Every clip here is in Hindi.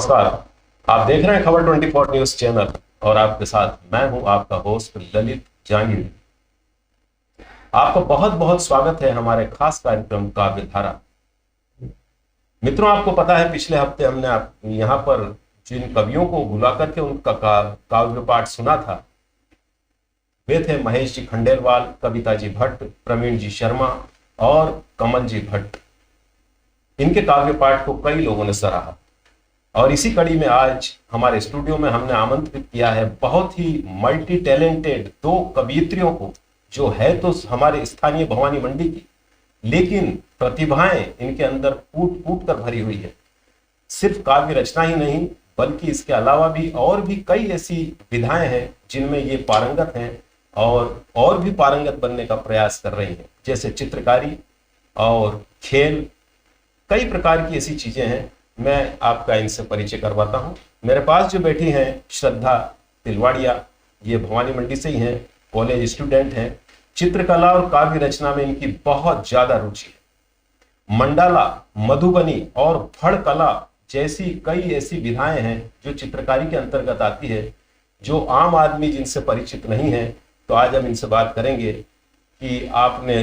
नमस्कार। आप देख रहे हैं खबर 24 न्यूज चैनल और आपके साथ मैं हूं आपका होस्ट ललित जांगिड़। आपका बहुत बहुत स्वागत है हमारे खास कार्यक्रम काव्यधारा। मित्रों, आपको पता है पिछले हफ्ते हमने यहाँ पर जिन कवियों को बुला करके उनका काव्य पाठ सुना था वे थे महेश जी खंडेलवाल, कविता जी भट्ट, प्रवीण जी शर्मा और कमल जी भट्ट। इनके काव्य पाठ को कई लोगों ने सराहा और इसी कड़ी में आज हमारे स्टूडियो में हमने आमंत्रित किया है बहुत ही मल्टी टैलेंटेड दो कवियत्रियों को, जो है तो हमारे स्थानीय भवानी मंडी की, लेकिन प्रतिभाएं इनके अंदर कूट कूट कर भरी हुई है। सिर्फ काव्य रचना ही नहीं बल्कि इसके अलावा भी और भी कई ऐसी विधाएं हैं जिनमें ये पारंगत हैं और भी पारंगत बनने का प्रयास कर रही हैं, जैसे चित्रकारी और खेल, कई प्रकार की ऐसी चीजें हैं। मैं आपका इनसे परिचय करवाता हूं। मेरे पास जो बैठी हैं श्रद्धा तिलवाड़िया, ये भवानी मंडी से ही हैं, कॉलेज स्टूडेंट हैं। चित्रकला और काव्य रचना में इनकी बहुत ज्यादा रुचि है। मंडाला, मधुबनी और फड़ कला जैसी कई ऐसी विधाएं हैं जो चित्रकारी के अंतर्गत आती है, जो आम आदमी जिनसे परिचित नहीं है। तो आज हम इनसे बात करेंगे कि आपने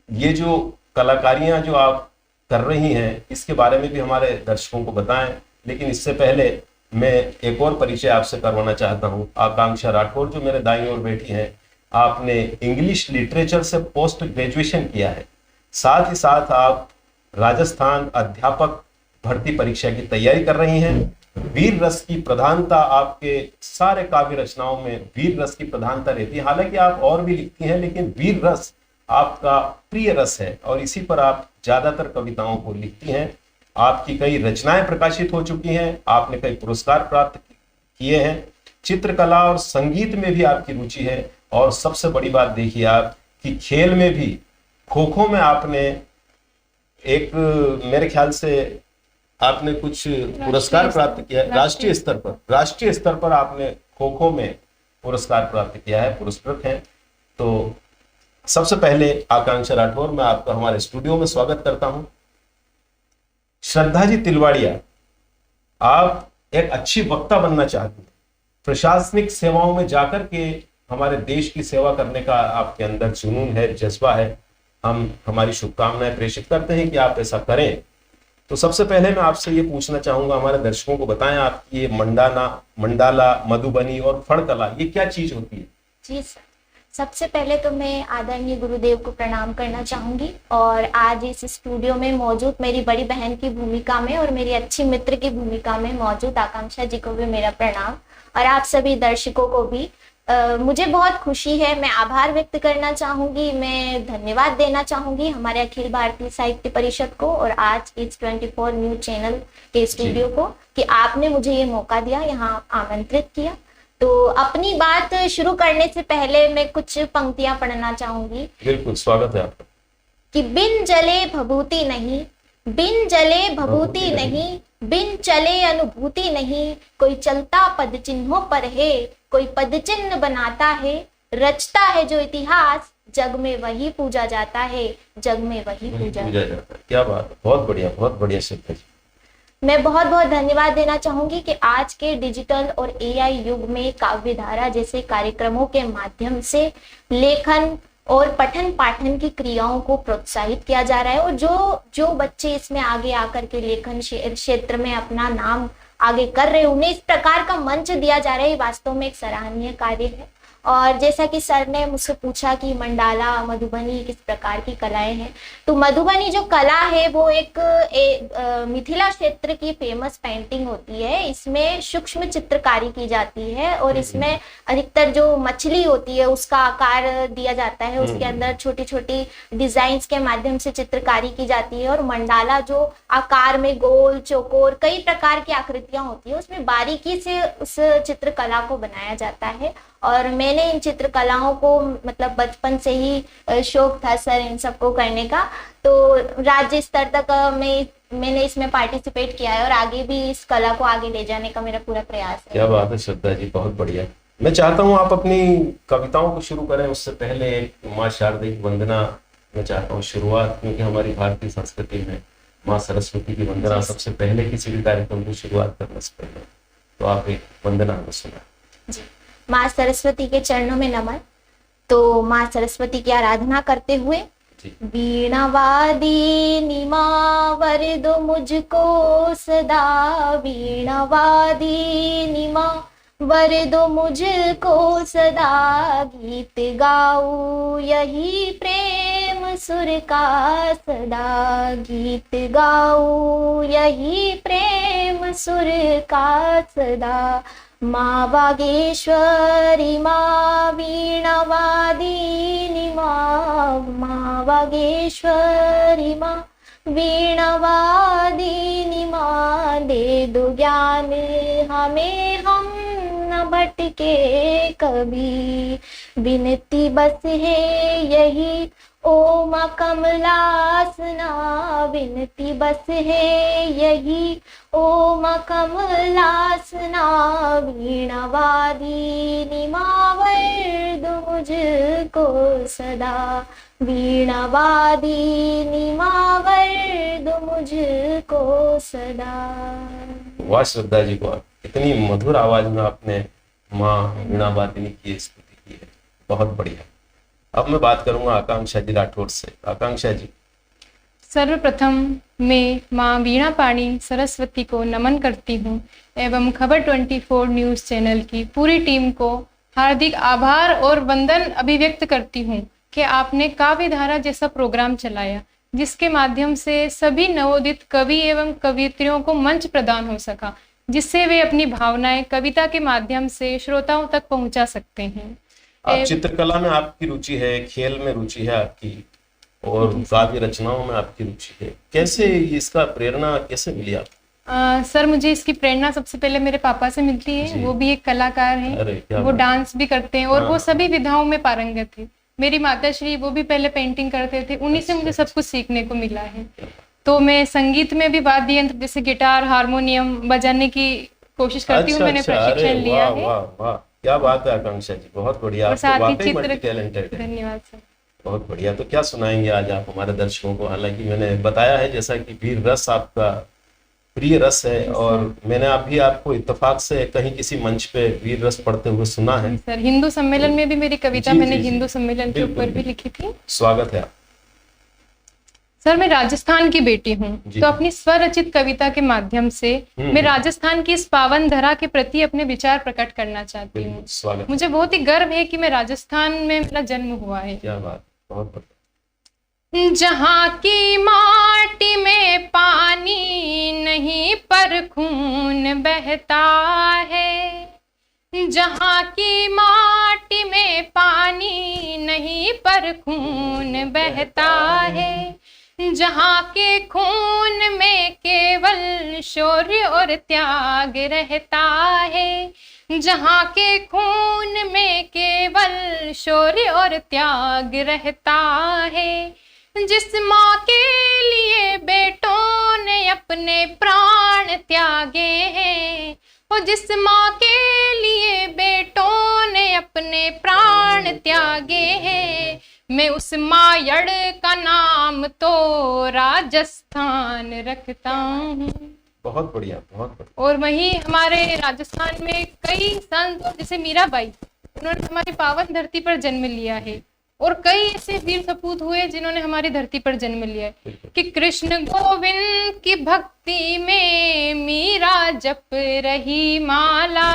ये जो कलाकारियां जो आप कर रही हैं इसके बारे में भी हमारे दर्शकों को बताएं। लेकिन इससे पहले मैं एक और परिचय आपसे करवाना चाहता हूं। आकांक्षा राठौर जो मेरे दाईं ओर बैठी हैं, आपने इंग्लिश लिटरेचर से पोस्ट ग्रेजुएशन किया है, साथ ही साथ आप राजस्थान अध्यापक भर्ती परीक्षा की तैयारी कर रही हैं। वीर रस की प्रधानता, आपके सारे काव्य रचनाओं में वीर रस की प्रधानता रहती है। हालांकि आप और भी लिखती हैं लेकिन वीर रस आपका प्रिय रस है और इसी पर आप ज्यादातर कविताओं को लिखती हैं। आपकी कई रचनाएं प्रकाशित हो चुकी हैं, आपने कई पुरस्कार प्राप्त किए हैं। चित्रकला और संगीत में भी आपकी रुचि है और सबसे बड़ी बात देखिए आप कि खेल में भी, खो खो में आपने एक, मेरे ख्याल से आपने कुछ पुरस्कार प्राप्त किया है। राष्ट्रीय स्तर पर आपने खो खो में पुरस्कार प्राप्त किया है, पुरस्कृत हैं। तो सबसे पहले आकांक्षा राठौर, मैं आपका हमारे स्टूडियो में स्वागत करता हूं। श्रद्धा जी तिलवाड़िया, आप एक अच्छी वक्ता बनना चाहती हैं, प्रशासनिक सेवाओं में जाकर के हमारे देश की सेवा करने का आपके अंदर जुनून है, जज्बा है। हम हमारी शुभकामनाएं प्रेषित करते हैं कि आप ऐसा करें। तो सबसे पहले मैं आपसे ये पूछना चाहूंगा, हमारे दर्शकों को बताएं आपकी ये मंडाला, मधुबनी और फड़ कला, ये क्या चीज होती है? जी सर, सबसे पहले तो मैं आदरणीय गुरुदेव को प्रणाम करना चाहूंगी और आज इस स्टूडियो में मौजूद मेरी बड़ी बहन की भूमिका में और मेरी अच्छी मित्र की भूमिका में मौजूद आकांक्षा जी को भी मेरा प्रणाम और आप सभी दर्शकों को भी मुझे बहुत खुशी है। मैं आभार व्यक्त करना चाहूंगी, मैं धन्यवाद देना चाहूंगी हमारे अखिल भारतीय साहित्य परिषद को और आज इस 24 न्यूज चैनल के स्टूडियो को कि आपने मुझे ये मौका दिया, यहाँ आमंत्रित किया। तो अपनी बात शुरू करने से पहले मैं कुछ पंक्तियां पढ़ना चाहूंगी। बिल्कुल, स्वागत है आपका। कि बिन जले भभूति नहीं, बिन जले भभूति नहीं, बिन चले अनुभूति नहीं, कोई चलता पद चिन्हों पर है, कोई पद चिन्ह बनाता है, रचता है जो इतिहास, जग में वही पूजा जाता है, जग में वही पूजा जाता है। क्या बात, बहुत बढ़िया शब्द है। मैं बहुत बहुत धन्यवाद देना चाहूंगी कि आज के डिजिटल और एआई युग में काव्यधारा जैसे कार्यक्रमों के माध्यम से लेखन और पठन पाठन की क्रियाओं को प्रोत्साहित किया जा रहा है और जो बच्चे इसमें आगे आकर के लेखन क्षेत्र में अपना नाम आगे कर रहे हैं, उन्हें इस प्रकार का मंच दिया जा रहा है, वास्तव में एक सराहनीय कार्य है। और जैसा कि सर ने मुझसे पूछा कि मंडाला, मधुबनी किस प्रकार की कलाएं हैं, तो मधुबनी जो कला है वो एक मिथिला क्षेत्र की फेमस पेंटिंग होती है। इसमें सूक्ष्म चित्रकारी की जाती है और इसमें अधिकतर जो मछली होती है उसका आकार दिया जाता है, उसके अंदर छोटी छोटी डिजाइन्स के माध्यम से चित्रकारी की जाती है। और मंडाला जो आकार में गोल, चौकोर, कई प्रकार की आकृतियां होती है, उसमें बारीकी से उस चित्रकला को बनाया जाता है। और मैंने इन चित्रकलाओं को मतलब बचपन से ही शौक था सर इन सबको करने का, तो राज्य स्तर तक मैंने इसमें पार्टिसिपेट किया है और आगे भी इस कला को आगे ले जाने का मेरा पूरा प्रयास है। क्या बात है श्रद्धा जी, बहुत बढ़िया। मैं चाहता हूँ आप अपनी कविताओं को शुरू करें, उससे पहले माँ शारदा की वंदना मैं चाहता हूँ शुरुआत, क्योंकि हमारी भारतीय संस्कृति में माँ सरस्वती की वंदना सबसे पहले किसी भी कार्यक्रम की शुरुआत करने से पहले, तो आप एक वंदना हमें सुना। जी, माँ सरस्वती के चरणों में नमन। तो माँ सरस्वती की आराधना करते हुए, वीणा वादिनी माँ वर दो मुझको सदा, वीणा वादिनी माँ वर दो मुझको सदा, गीत गाऊं यही प्रेम सुर का सदा, गीत गाऊं यही प्रेम सुर का सदा। माँ वागेश्वरी माँ वीणा वादिनी माँ, माँ वागेश्वरी माँ वीणा वादिनी माँ, दे दो ज्ञान हमें हम न भटके कभी, विनती बस है यही ओ माँ कमलासना, विनती बस है यही ओ माँ कमलासना, वीणा वादिनी माँ वर दो मुझको सदा, वीणा वादिनी माँ वर दो मुझको सदा। वाह श्रद्धा जी, को इतनी मधुर आवाज में आपने माँ वीणा वादिनी की स्तुति की है, बहुत बढ़िया। अब मैं बात करूंगा आकांक्षा जी राठौड़ से। आकांक्षा जी। सर्वप्रथम मैं माँ वीणा पाणी सरस्वती को नमन करती हूँ एवं खबर 24 न्यूज़ चैनल की पूरी टीम को हार्दिक आभार और वंदन अभिव्यक्त करती हूँ कि आपने काव्य धारा जैसा प्रोग्राम चलाया, जिसके माध्यम से सभी नवोदित कवि एवं कवियत्रियों को मंच प्रदान हो सका, जिससे वे अपनी भावनाएं कविता के माध्यम से श्रोताओं तक पहुंचा सकते हैं। आप चित्रकला में आपकी रुचि है, खेल में रुचि है आपकी, और काव्य रचनाओं में आपकी रुचि है, कैसे इसका प्रेरणा कैसे मिली आप? सर, मुझे इसकी प्रेरणा सबसे पहले मेरे पापा से मिलती है। वो भी एक कलाकार हैं, वो डांस भी करते हैं और वो सभी विधाओं में पारंगत है। मेरी माता श्री वो भी पहले पेंटिंग करते थे, उन्हीं से मुझे सब कुछ सीखने को मिला है। तो मैं संगीत में भी वाद्य यंत्र जैसे गिटार, हारमोनियम बजाने की कोशिश करती हूँ। मैंने प्रशिक्षण लिया है। वाह, क्या बात है आकांक्षा जी, बहुत बढ़िया। और साथ ही चित्र टैलेंटेड है। धन्यवाद सर। बहुत बढ़िया। तो क्या सुनाएंगे आज आप हमारे दर्शकों को? हालांकि मैंने बताया है जैसा कि वीर रस आपका प्रिय रस है, और मैंने अभी आपको इत्तेफाक से कहीं किसी मंच पे वीर रस पढ़ते हुए सुना है सर। हिंदू सम्मेलन में भी मेरी कविता मैंने हिंदू सम्मेलन के ऊपर भी लिखी थी। स्वागत है। सर, मैं राजस्थान की बेटी हूँ, तो अपनी स्वरचित कविता के माध्यम से मैं राजस्थान की इस पावन धरा के प्रति अपने विचार प्रकट करना चाहती हूँ। मुझे बहुत ही गर्व है कि मैं राजस्थान में मेरा जन्म हुआ है। क्या बात, बहुत बढ़िया। जहाँ की माटी में पानी नहीं पर खून बहता है, जहाँ की माटी में पानी नहीं पर खून बहता है, जहाँ के खून में केवल शौर्य और त्याग रहता है, जहाँ के खून में केवल शौर्य और त्याग रहता है, जिस माँ के लिए बेटों ने अपने प्राण त्यागे हैं, वो जिस माँ के लिए बेटों ने अपने प्राण त्यागे हैं, मैं उस मायड़ का नाम तो राजस्थान रखता हूँ। बहुत बढ़िया, बहुत बढ़िया। और वहीं हमारे राजस्थान में कई संत जैसे मीराबाई, उन्होंने हमारी पावन धरती पर जन्म लिया है, और कई ऐसे वीर सपूत हुए जिन्होंने हमारी धरती पर जन्म लिया है कि कृष्ण गोविंद की भक्ति में मीरा जप रही माला,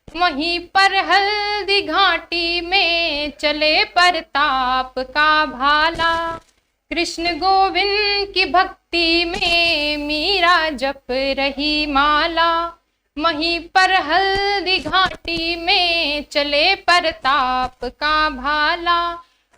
वहीं पर हल्दी घाटी में चले परताप का भाला। कृष्ण गोविंद की भक्ति में मीरा जप रही माला, वहीं पर हल्दी घाटी में चले परताप का भाला।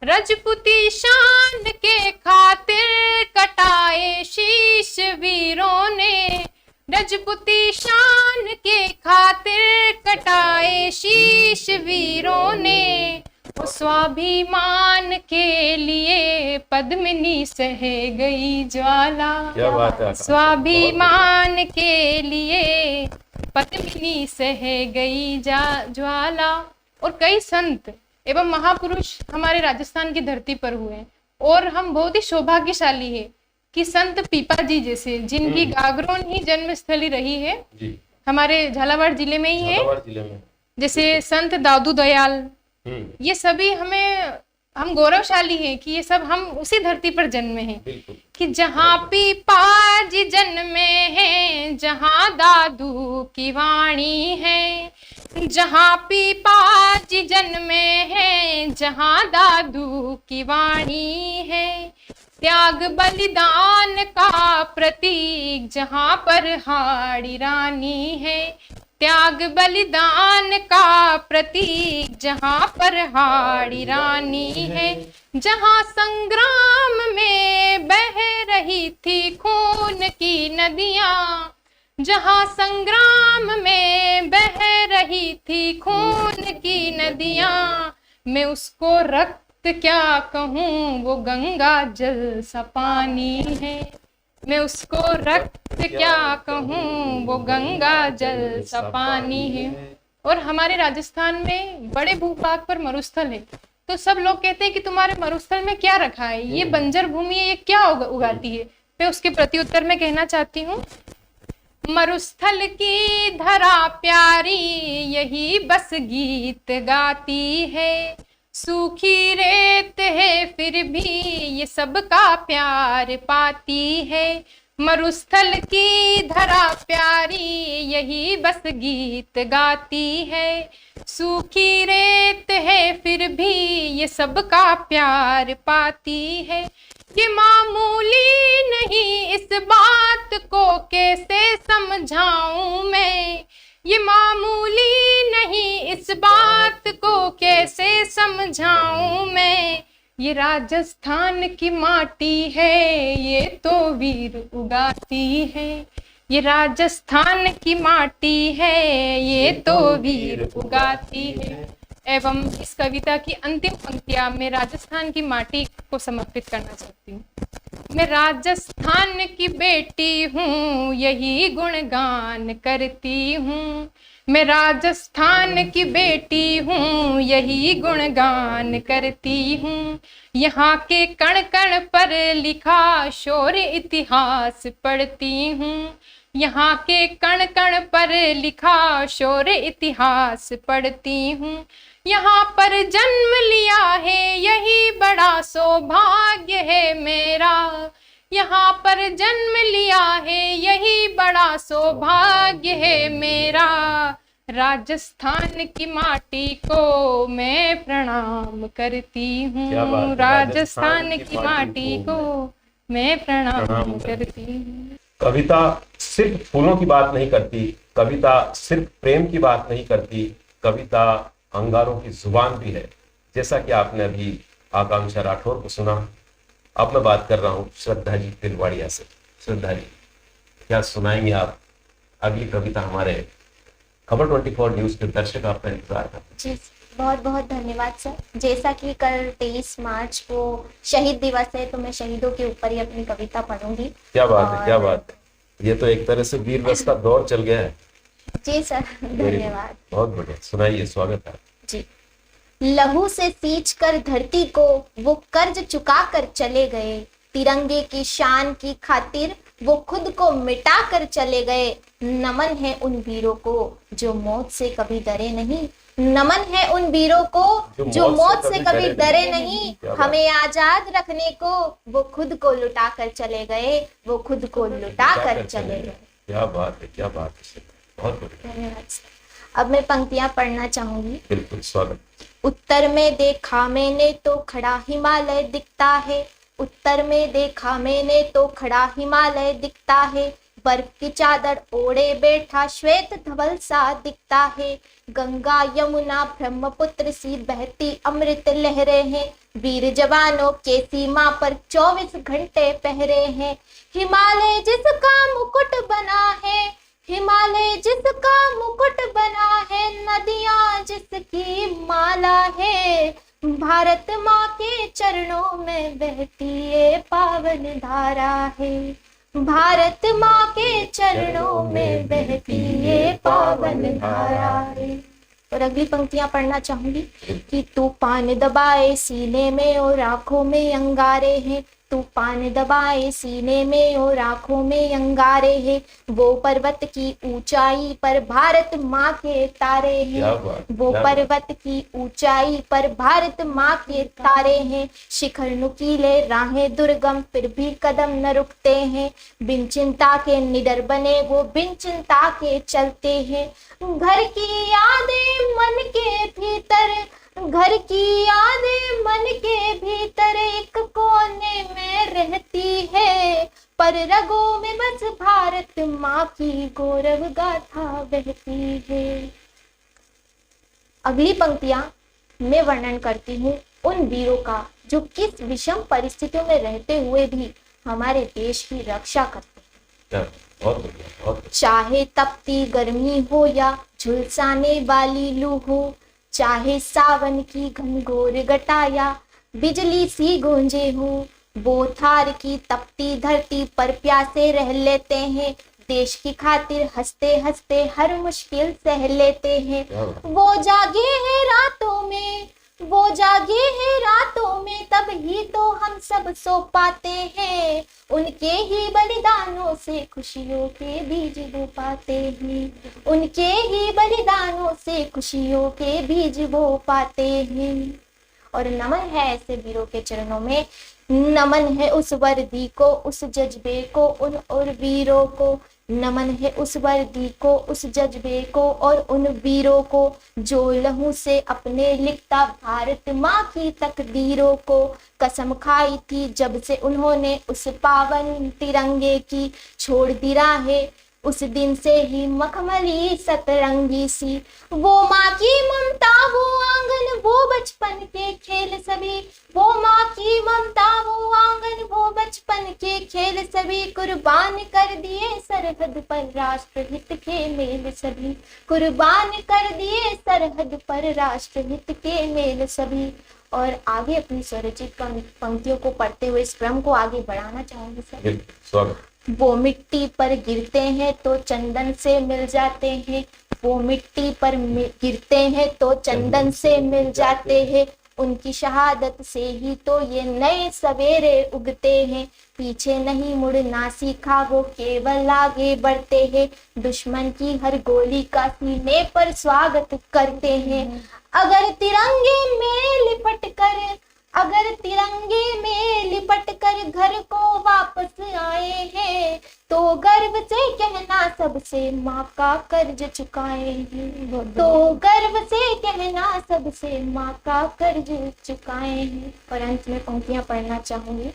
रजपूती शान के खातिर कटाए शीश वीरों ने, रजपूती शान के खातिर कटाए शीश वीरों ने, स्वाभिमान के लिए पद्मिनी सह गई ज्वाला। क्या बात है। स्वाभिमान के लिए पद्मिनी सह गई ज्वाला। और कई संत एवं महापुरुष हमारे राजस्थान की धरती पर हुए, और हम बहुत ही सौभाग्यशाली है कि संत पीपा जी जैसे, जिनकी गागरोन ही जन्मस्थली रही है, जी, हमारे झालावाड़ जिले में ही है, झालावाड़ जिले में। जैसे संत दादू दयाल, हम्म, ये सभी हम गौरवशाली हैं कि ये सब हम उसी धरती पर जन्मे हैं। बिल्कुल। कि जहाँ पीपा जी जन्मे हैं, जहाँ दादू की वाणी है, जहाँ पीपा जी जन्मे हैं, जहाँ दादू की वाणी है, त्याग बलिदान का प्रतीक जहाँ पर हाड़ी रानी है, त्याग बलिदान का प्रतीक जहाँ पर हाड़ी रानी है, जहाँ संग्राम में बह रही थी खून की नदियाँ, जहाँ संग्राम में बह रही थी खून की नदियाँ, मैं उसको रक्त क्या कहूँ, वो गंगा जल सा पानी है, मैं उसको रक्त क्या कहूँ, वो गंगा जल सा पानी है। और हमारे राजस्थान में बड़े भूभाग पर मरुस्थल है, तो सब लोग कहते हैं कि तुम्हारे मरुस्थल में क्या रखा है, ये बंजर भूमि है, ये क्या उगाती है। मैं उसके प्रत्युत्तर में कहना चाहती हूँ, मरुस्थल की धरा प्यारी यही बस गीत गाती है, सूखी रेत है फिर भी ये सबका प्यार पाती है, मरुस्थल की धरा प्यारी यही बस गीत गाती है, सूखी रेत है फिर भी ये सबका प्यार पाती है, ये मामूली नहीं इस बात को कैसे समझाऊं मैं, ये मामूली नहीं इस बात को कैसे समझाऊं मैं, ये राजस्थान की माटी है ये तो वीर उगाती है, ये राजस्थान की माटी है ये तो वीर उगाती है। एवं इस कविता की अंतिम पंक्तियां मैं राजस्थान की माटी को समर्पित करना चाहती हूँ। मैं राजस्थान की बेटी हूँ यही गुणगान करती हूँ, मैं राजस्थान की बेटी हूँ यही गुणगान करती हूँ, यहाँ के कण कण पर लिखा शौर्य इतिहास पढ़ती हूँ, यहाँ के कण कण पर लिखा शौर्य इतिहास पढ़ती हूँ, यहाँ पर जन्म लिया है यही बड़ा सौभाग्य है मेरा, यहाँ पर जन्म लिया है यही बड़ा सौभाग्य है मेरा, राजस्थान की माटी को मैं प्रणाम करती हूँ, राजस्थान की माटी को मैं प्रणाम करती हूँ। कविता सिर्फ फूलों की बात नहीं करती, कविता सिर्फ प्रेम की बात नहीं करती, कविता अंगारों की जुबान भी है, जैसा कि आपने अभी आकांक्षा राठौर को सुना। अब मैं बात कर रहा हूँ श्रद्धा जी तिलवाड़िया से। श्रद्धा जी, क्या सुनाएंगे आप अगली कविता? हमारे खबर 24 न्यूज के दर्शक आपका इंतजार करते हैं। जी, बहुत बहुत धन्यवाद सर। जैसा कि कल 23 मार्च को शहीद दिवस है, तो मैं शहीदों के ऊपर ही अपनी कविता पढ़ूंगी। क्या बात है, क्या बात है, ये तो एक तरह से वीर रस का दौर चल गया है। जी सर, धन्यवाद। बहुत बढ़िया, सुनाइए, स्वागत है जी। लहू से सींच कर धरती को वो कर्ज चुका कर चले गए, तिरंगे की शान की खातिर वो खुद को मिटा कर चले गए, नमन है उन वीरों को जो मौत से कभी डरे नहीं, नमन है उन वीरों को जो मौत से कभी डरे नहीं, हमें आजाद रखने को वो खुद को लुटा कर चले गए, वो खुद को लुटा कर चले गए। क्या बात है, क्या बात है, बहुत बढ़िया, धन्यवाद सर। अब मैं पंक्तियां पढ़ना चाहूंगी। बिल्कुल, स्वागत। उत्तर में देखा मैंने तो खड़ा हिमालय दिखता है, उत्तर में देखा मैंने तो खड़ा हिमालय दिखता है, बर्फ की चादर ओढ़े बैठा श्वेत धवल सा दिखता है, गंगा यमुना ब्रह्मपुत्र सी बहती अमृत लहरें हैं, वीर जवानों के सीमा पर 24 घंटे पहरे हैं, हिमालय जिसका मुकुट बना है, हिमालय जिसका मुकुट बना है, नदियां जिसकी माला है, भारत माँ के चरणों में बहती ये पावन धारा है, भारत माँ के चरणों में बहती ये पावन धारा है। और अगली पंक्तियां पढ़ना चाहूंगी कि तूफान दबाए सीने में और आंखों में अंगारे हैं, तूफान दबाए सीने में और आंखों में अंगारे हैं, वो पर्वत की ऊंचाई पर भारत माँ के तारे हैं, वो पर्वत की ऊंचाई पर भारत माँ के तारे हैं, शिखर नुकीले राहें दुर्गम फिर भी कदम न रुकते हैं, बिन चिंता के निडर बने वो बिन चिंता के चलते हैं, घर की यादें मन के भीतर, घर की यादें मन के भीतर एक कोने में रहती है, पर रगों में बस भारत माँ की गौरव गाथा बहती है। अगली पंक्तियां मैं वर्णन करती हूँ उन वीरों का जो किस विषम परिस्थितियों में रहते हुए भी हमारे देश की रक्षा करते हैं। और चाहे तपती गर्मी हो या झुलसाने वाली लू हो, चाहे सावन की घनघोर घटाया बिजली सी गूंजे हो, वो थार की तपती धरती पर प्यासे रह लेते हैं, देश की खातिर हंसते हंसते हर मुश्किल सह लेते हैं, वो जागे हैं रातों में, वो जागे हैं रातों में, तब ही तो हम सब सो पाते हैं, उनके ही बलिदानों से खुशियों के बीज बो पाते हैं, उनके ही बलिदानों से खुशियों के बीज बो पाते हैं। और नमन है ऐसे वीरों के चरणों में, नमन है उस वर्दी को, उस जज्बे को, उन और वीरों को, नमन है उस वर्दी को, उस जज्बे को और उन वीरों को, जो लहू से अपने लिखता भारत माँ की तकदीरों को, कसम खाई थी जब से उन्होंने उस पावन तिरंगे की, छोड़ दी राहें उस दिन से ही मखमली सतरंगी सी, वो माँ की ममता वो आंगन वो बचपन के खेल सभी, वो माँ की ममता वो आंगन वो बचपन के खेल सभी, कुर्बान कर दिए सरहद पर राष्ट्रहित के मेल सभी, कुर्बान कर दिए सरहद पर राष्ट्रहित के मेल सभी। और आगे अपनी स्वरचित पंक्तियों को पढ़ते हुए इस क्रम को आगे बढ़ाना चाहूंगी सर। स्वागत। वो मिट्टी पर गिरते हैं तो चंदन से मिल जाते हैं, वो मिट्टी पर गिरते हैं तो चंदन से मिल जाते हैं, उनकी शहादत से ही तो ये नए सवेरे उगते हैं, पीछे नहीं मुड़ना सीखा वो केवल आगे बढ़ते हैं, दुश्मन की हर गोली का सीने पर स्वागत करते हैं, अगर तिरंगे में लिपट कर, अगर तिरंगे में लिपट कर घर को वापस आए हैं, तो गर्व से कहना सबसे माँ का कर्ज चुकाए हैं, तो गर्व से कहना सबसे माँ का कर्ज चुकाए हैं। और अंत में पंक्तियां पढ़ना चाहूंगी,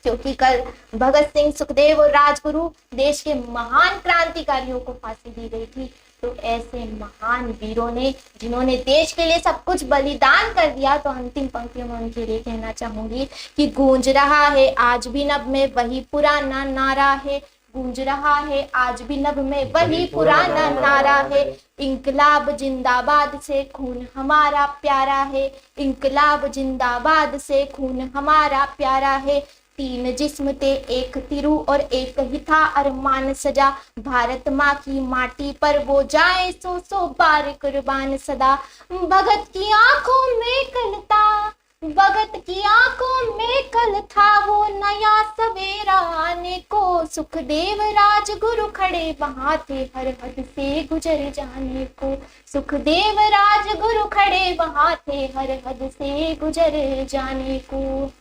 क्योंकि कल भगत सिंह, सुखदेव और राजगुरु देश के महान क्रांतिकारियों को फांसी दी गई थी, तो ऐसे महान वीरों ने जिन्होंने देश के लिए सब कुछ बलिदान कर दिया, तो अंतिम पंक्तियों में उनके लिए कहना चाहूंगी कि गूंज रहा है आज भी नभ में वही पुराना नारा है, गूंज रहा है आज भी नभ में वही पुराना नारा है, इंकलाब जिंदाबाद से खून हमारा प्यारा है, इंकलाब जिंदाबाद से खून हमारा प्यारा है, तीन जिस्म थे एक तिरु और एक ही था अरमान सजा, भारत माँ की माटी पर वो जाए सो सो बार कुर्बान सदा, भगत की आंखों में कल था, भगत की आंखों में कल था वो नया सवेरा आने को, सुखदेव राजगुरु खड़े वहां थे हर हद से गुजर जाने को, सुखदेव राजगुरु खड़े वहां थे हर हद से गुजर जाने को।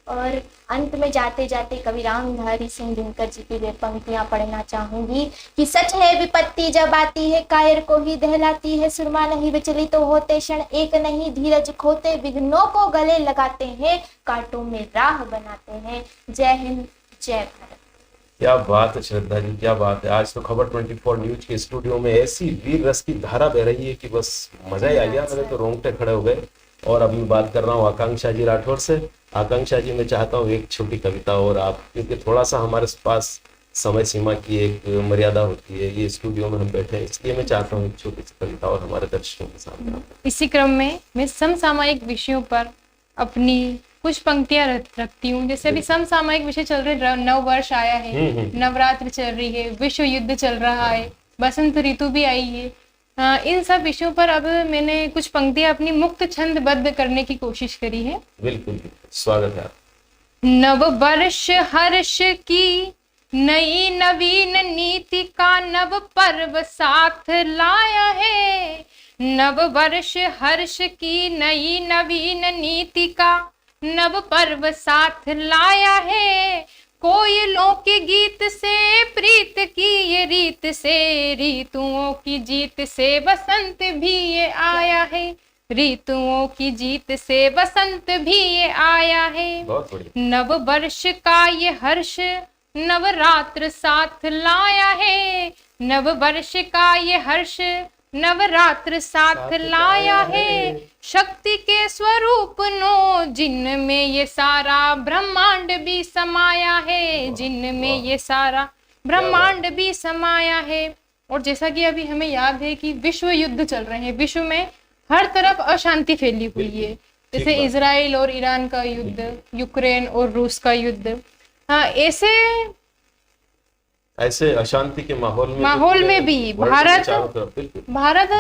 और अंत में जाते जाते कवि रामधारी सिंह दिनकर जी की वे पंक्तियां पढ़ना चाहूंगी कि सच है विपत्ति जब आती है कायर को ही दहलाती है, सुरमा नहीं विचलित तो होते क्षण एक नहीं धीरज खोते, विघ्नों को गले लगाते हैं कांटों में राह बनाते हैं। जय हिंद, जय भारत। क्या बात है श्रद्धा जी, क्या बात है। आज तो खबर 24 न्यूज के स्टूडियो में ऐसी वीर रस की धारा बह रही है कि बस मजा ही आ गया, मेरे तो रोंगटे खड़े हो गए। और अब मैं बात कर रहा हूँ आकांक्षा जी राठौर से। आकांक्षा जी, मैं चाहता हूँ एक छोटी कविता, और आप, क्योंकि थोड़ा सा हमारे पास समय सीमा की एक मर्यादा होती है, ये स्टूडियो में हम बैठे हैं, इसलिए मैं चाहता हूँ एक छोटी सी कविता और हमारे दर्शकों के सामने। इसी क्रम में मैं समसामयिक विषयों पर अपनी कुछ पंक्तियां रखती हूँ। जैसे अभी समसामयिक विषय चल रहे, नव वर्ष आया है, नवरात्र चल रही है, विश्व युद्ध चल रहा है, बसंत ऋतु भी आई है, इन सब विषयों पर अब मैंने कुछ पंक्तियां अपनी मुक्त छंदबद्ध करने की कोशिश करी है। बिल्कुल, स्वागत है। नव वर्ष हर्ष की नई नवीन नीति का नव पर्व साथ लाया है। नव वर्ष हर्ष की नई नवीन नीति का नव पर्व साथ लाया है। कोयलों के गीत से प्रीत की ये रीत से, ऋतुओं की जीत से बसंत भी ये आया है। ऋतुओं की जीत से बसंत भी ये आया है। बहुत बढ़िया। नव वर्ष का ये हर्ष नवरात्र साथ लाया है। नव वर्ष का ये हर्ष नवरात्र साथ लाया है। शक्ति के स्वरूप नो जिनमें ये सारा ब्रह्मांड भी समाया है। जिनमें ये सारा ब्रह्मांड भी समाया है। और जैसा कि अभी हमें याद है कि विश्व युद्ध चल रहे हैं, विश्व में हर तरफ अशांति फैली हुई है। जैसे इजराइल और ईरान का युद्ध, यूक्रेन और रूस का युद्ध। हाँ, ऐसे अशांति के माहौल में भी भारत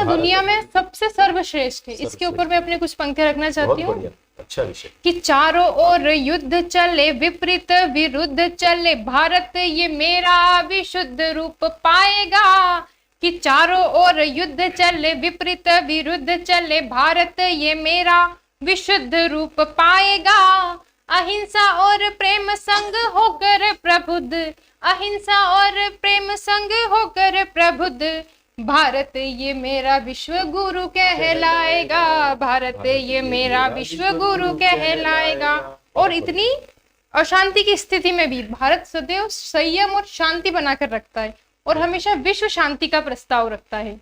दुनिया में सबसे सर्वश्रेष्ठ है। इसके ऊपर मैं अपने कुछ पंक्ति रखना चाहती हूँ। अच्छा विषय कि चारों ओर युद्ध चले, विपरीत विरुद्ध चले, भारत ये मेरा विशुद्ध रूप पाएगा। कि चारों ओर युद्ध चले, विपरीत विरुद्ध चले, भारत ये मेरा विशुद्ध रूप पाएगा। अहिंसा और प्रेम संग होकर प्रबुद्ध, अहिंसा और प्रेम संग होकर प्रबुद्ध, भारत ये मेरा विश्व गुरु कहलाएगा। भारत ये मेरा विश्व गुरु कहलाएगा। और इतनी अशांति की स्थिति में भी भारत सदैव संयम और शांति बनाकर रखता है और हमेशा विश्व शांति का प्रस्ताव रखता है।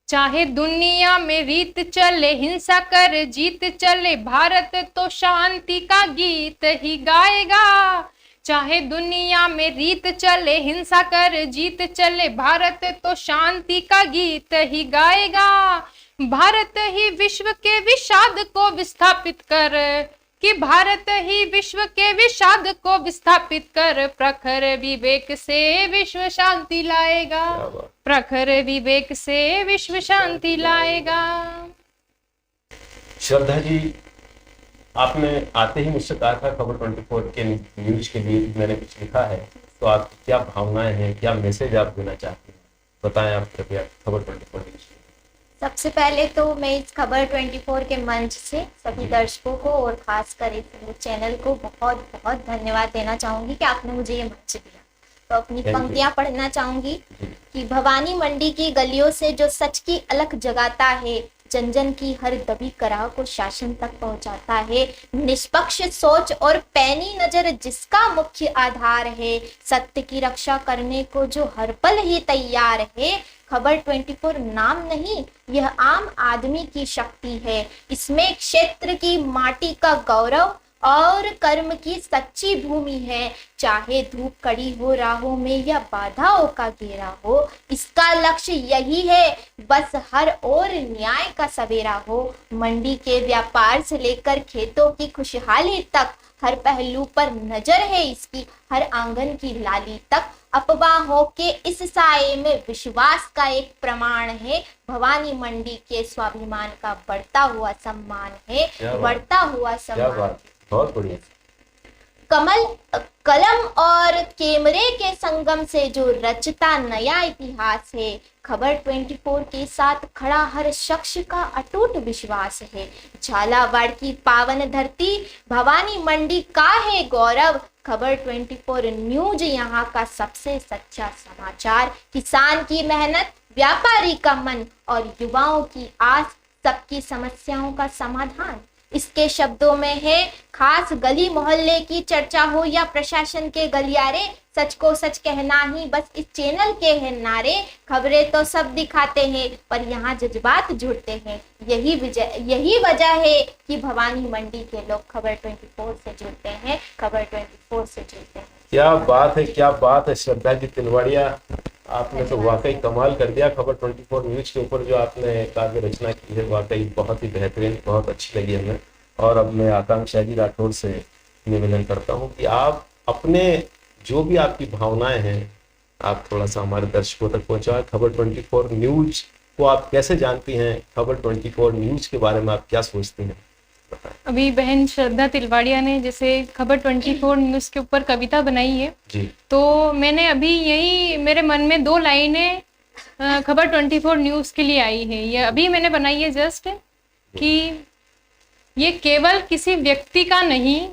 चाहे दुनिया में रीत चले, हिंसा कर जीत चले, भारत तो शांति का गीत ही गाएगा। चाहे दुनिया में रीत चले, हिंसा कर जीत चले, भारत तो शांति का गीत ही गाएगा। भारत ही विश्व के विषाद को विस्थापित कर, कि भारत ही विश्व के विषाद को विस्थापित कर, प्रखर विवेक से विश्व शांति लाएगा। प्रखर विवेक से विश्व शांति लाएगा। श्रद्धा जी, आपने आते ही मुझसे कहा था खबर 24 के न्यूज के लिए मैंने कुछ लिखा है, तो आपकी क्या भावनाएं हैं, क्या मैसेज आप देना चाहते हैं, बताएं आप कृपया खबर 24 न्यूज। सबसे पहले तो मैं इस खबर 24 के मंच से सभी दर्शकों को और खासकर इस चैनल को बहुत बहुत धन्यवाद देना चाहूंगी कि आपने मुझे ये मंच दिया। तो अपनी पंक्तियां पढ़ना चाहूंगी कि भवानी मंडी की गलियों से जो सच की अलख जगाता है, जन जन की हर दबी कराह को शासन तक पहुंचाता है, निष्पक्ष सोच और पैनी नजर जिसका मुख्य आधार है, सत्य की रक्षा करने को जो हर पल ही तैयार है। खबर 24 नाम नहीं, यह आम आदमी की शक्ति है। इसमें क्षेत्र की माटी का गौरव और कर्म की सच्ची भूमि है। चाहे धूप कड़ी हो राहों में या बाधाओं का घेरा हो, इसका लक्ष्य यही है, बस हर ओर न्याय का सवेरा हो। मंडी के व्यापार से लेकर खेतों की खुशहाली तक, हर पहलू पर नजर है इसकी, हर आंगन की लाली तक। अफवाहों के इस साये में विश्वास का एक प्रमाण है, भवानी मंडी के स्वाभिमान का बढ़ता हुआ सम्मान है, बढ़ता हुआ सम्मान। बहुत बढ़िया। कलम और कैमरे के संगम से जो रचता नया इतिहास है, खबर 24 के साथ खड़ा हर शख्स का अटूट विश्वास है। झालावाड़ की पावन धरती भवानी मंडी का है गौरव, खबर 24 न्यूज यहाँ का सबसे सच्चा समाचार। किसान की मेहनत, व्यापारी का मन और युवाओं की आस, सबकी समस्याओं का समाधान। इसके शब्दों में है, खास गली मोहल्ले की चर्चा हो या प्रशासन के गलियारे, सच को सच कहना ही बस इस चैनल के हैं नारे। खबरें तो सब दिखाते हैं पर यहाँ जज्बात जुड़ते हैं, यही वजह है कि भवानी मंडी के लोग खबर 24 से जुड़ते हैं, खबर 24 से जुड़ते हैं। क्या बात है, क्या बात है श्रद्धा जी तिलवाड़िया, आपने तो वाकई कमाल कर दिया। खबर 24 न्यूज के ऊपर जो आपने काव्य रचना की है वाकई बहुत ही बेहतरीन, बहुत अच्छी लगी हमें। और अब मैं आकांक्षा जी राठौर से निवेदन करता हूँ कि आप अपने जो भी आपकी भावनाएं हैं आप थोड़ा सा हमारे दर्शकों तक पहुंचाएं। खबर 24 न्यूज को आप कैसे जानती हैं, खबर 24 न्यूज के बारे में आप क्या सोचती हैं? अभी बहन श्रद्धा तिलवाड़िया ने जैसे खबर 24 न्यूज़ के ऊपर कविता बनाई है, जी तो मैंने अभी यही मेरे मन में 2 लाइनें खबर 24 न्यूज़ के लिए आई है। ये अभी मैंने बनाई है जस्ट, कि ये केवल किसी व्यक्ति का नहीं,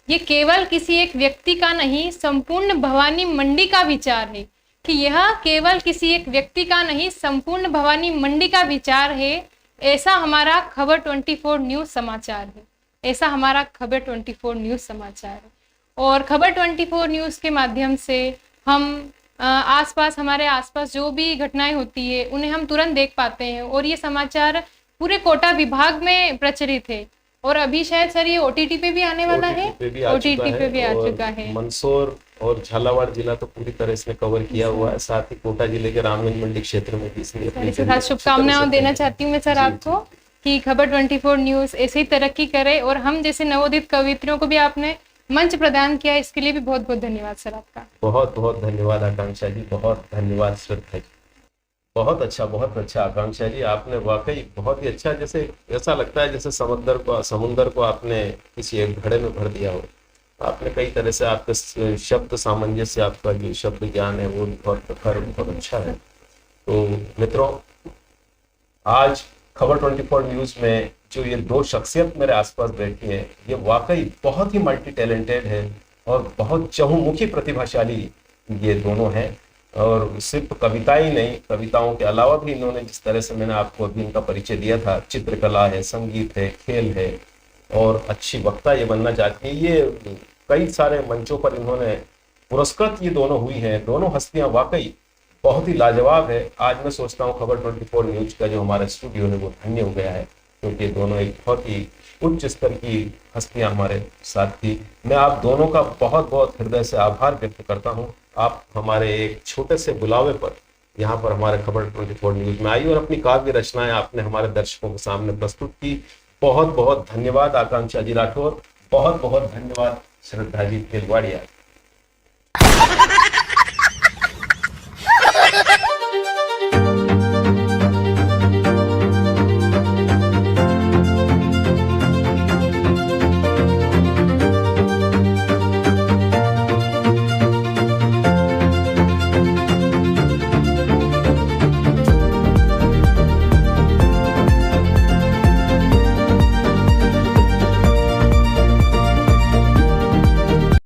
ये केवल किसी एक व्यक्ति का नहीं, संपूर्ण भवानी मंडी का विचार है। कि यह केवल किसी एक व्यक्ति का नहीं, संपूर्ण भवानी मंडी का विचार है। ऐसा हमारा खबर 24 न्यूज़ समाचार है। ऐसा हमारा खबर 24 न्यूज़ समाचार है। और खबर 24 न्यूज़ के माध्यम से हम आसपास, हमारे आसपास जो भी घटनाएं होती है उन्हें हम तुरंत देख पाते हैं। और ये समाचार पूरे कोटा विभाग में प्रचलित है। और अभी शायद सर ये OTT पे भी आने वाला है, OTT पे भी आ चुका है। मंदसौर और झालावाड़ जिला तो पूरी तरह इसने कवर किया हुआ है, साथ ही कोटा जिले के रामगंज मंडी क्षेत्र में भी इसने अपनी इसके साथ शुभकामनाएं देना चाहती हूँ मैं सर आपको, कि खबर 24 न्यूज़ ऐसे ही तरक्की करे और हम जैसे नवोदित कवित्रियों को भी आपने मंच प्रदान किया, इसके लिए भी बहुत बहुत धन्यवाद सर आपका। बहुत बहुत धन्यवाद आकांक्षा जी, बहुत धन्यवाद श्रद्धा जी। बहुत अच्छा आकांक्षा जी, आपने वाकई बहुत ही अच्छा, जैसे ऐसा लगता है जैसे समुंदर को आपने किसी एक घड़े में भर दिया हो। आपने कई तरह से, आपके शब्द सामंजस्य, आपका जो शब्द ज्ञान है वो बहुत प्रखर, बहुत अच्छा है। तो मित्रों, आज खबर 24 न्यूज़ में जो ये 2 शख्सियत मेरे आसपास बैठी है, ये वाकई बहुत ही मल्टी टैलेंटेड है और बहुत चहुमुखी प्रतिभाशाली ये दोनों हैं। और सिर्फ कविताएं ही नहीं, कविताओं के अलावा भी इन्होंने, जिस तरह से मैंने आपको अभी इनका परिचय दिया था, चित्रकला है, संगीत है, खेल है और अच्छी वक्ता ये बनना चाहती है। ये कई सारे मंचों पर इन्होंने पुरस्कृत ये दोनों हुई हैं। दोनों हस्तियां वाकई बहुत ही लाजवाब है। आज मैं सोचता हूँ खबर 24 न्यूज़ का जो हमारा स्टूडियो है वो धन्य हो गया है, क्योंकि दोनों एक बहुत ही उच्च स्तर की हस्तियां हमारे साथ थी। मैं आप दोनों का बहुत बहुत हृदय से आभार व्यक्त करता हूं। आप हमारे एक छोटे से बुलावे पर यहाँ पर हमारे खबर 24 न्यूज़ में आई और अपनी काव्य रचनाएं आपने हमारे दर्शकों के सामने प्रस्तुत की। बहुत बहुत धन्यवाद आकांक्षा जी राठौर, बहुत बहुत धन्यवाद श्रद्धा जी तिलवाड़िया।